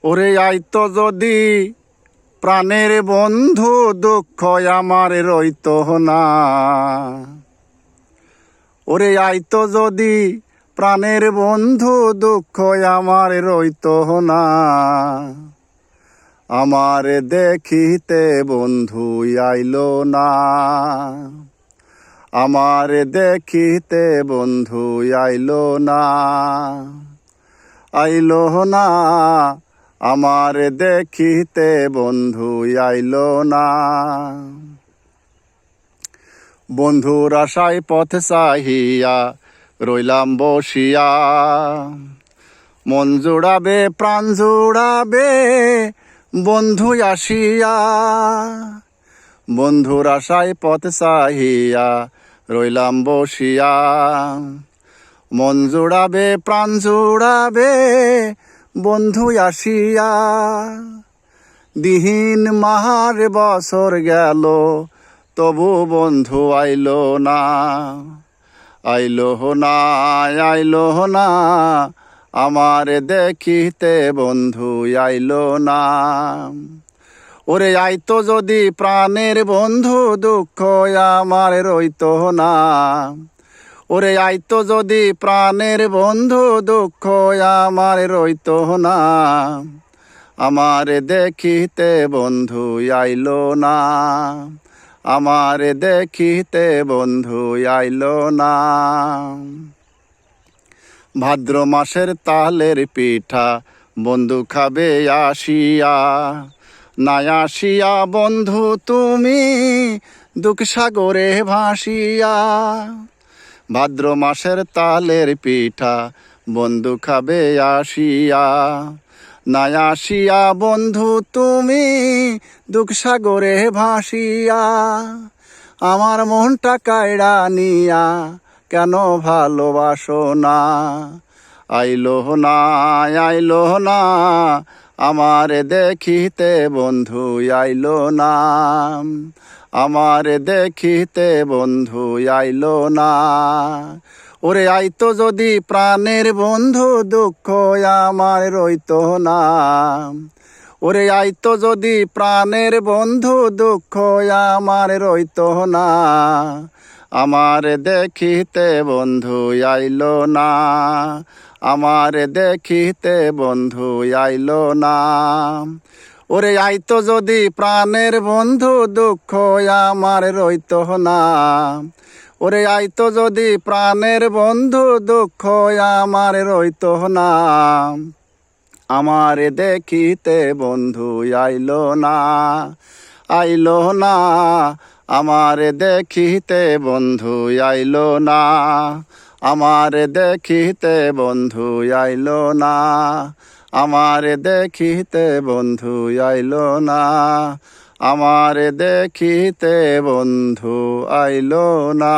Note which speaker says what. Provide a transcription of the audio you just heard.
Speaker 1: ওরে আইতো যদি প্রাণের বন্ধু, দুঃখ আমার রইতো না। ওরে আইতো যদি প্রাণের বন্ধু, দুঃখ আমার রইতো না। আমার দেখিতে বন্ধু আইলো না, আমার দেখিতে বন্ধু আইলো না, আইলো না। আমার দেখিতে বন্ধু আইলো না। বন্ধুর আশায় পথ চাহিয়া রইলাম বসিয়া, মন জোড়াবে প্রাণ জোড়াবে বন্ধু আসিয়া। বন্ধুর আশায় পথ চাহিয়া রইলাম বসিয়া, মন জোড়াবে প্রাণ জোড়াবে বন্ধু আসিয়া। দিন মাহার বছর গেল, তবু বন্ধু আইলো না, আইলো না, আইলো না। আমার দেখিতে বন্ধু আইলো না। ওরে আইতো যদি প্রাণের বন্ধু, দুঃখ আমার রইতো না। ওরে আইতো যদি প্রাণের বন্ধু, দুঃখ আমার রইতো না। আমার দেখিতে বন্ধু আইলো না, আমার দেখিতে বন্ধু আইলো না। ভাদ্র মাসের তালের পিঠা বন্ধু খাবে আসিয়া, না আসিয়া বন্ধু তুমি দুঃখ সাগরে ভাসিয়া। ভাদ্র মাসের তালের পিঠা বন্ধু খাবে আসিয়া, না আসিয়া বন্ধু তুমি দুঃখ সাগরে ভাসিয়া। আমার মনটা কায়ড়া নিয়া কেন ভালোবাসো না, আইলো না, আইলো না। আমার দেখিতে বন্ধু আইলো না, আমার দেখিতে বন্ধু আইলো না। ওরে আইতো যদি প্রাণের বন্ধু, দুঃখ আমার রইতো না। ওরে আইতো যদি প্রাণের বন্ধু, দুঃখ আমার রইতো না। আমার দেখিতে বন্ধু আইলো না, আমার দেখিতে বন্ধু আইলো না। ওরে আইতো যদি প্রাণের বন্ধু, দুঃখ আমার রইতো না। ওরে আইতো যদি প্রাণের বন্ধু, দুঃখ আমার রইতো না। আমার দেখিতে বন্ধু আইলো না, আইলো না। আমার দেখিতে বন্ধু আইলো না, আমার দেখিতে বন্ধু আইলো না, আমার দেখিতে বন্ধু আইলো না, আমার দেখিতে বন্ধু আইলো না।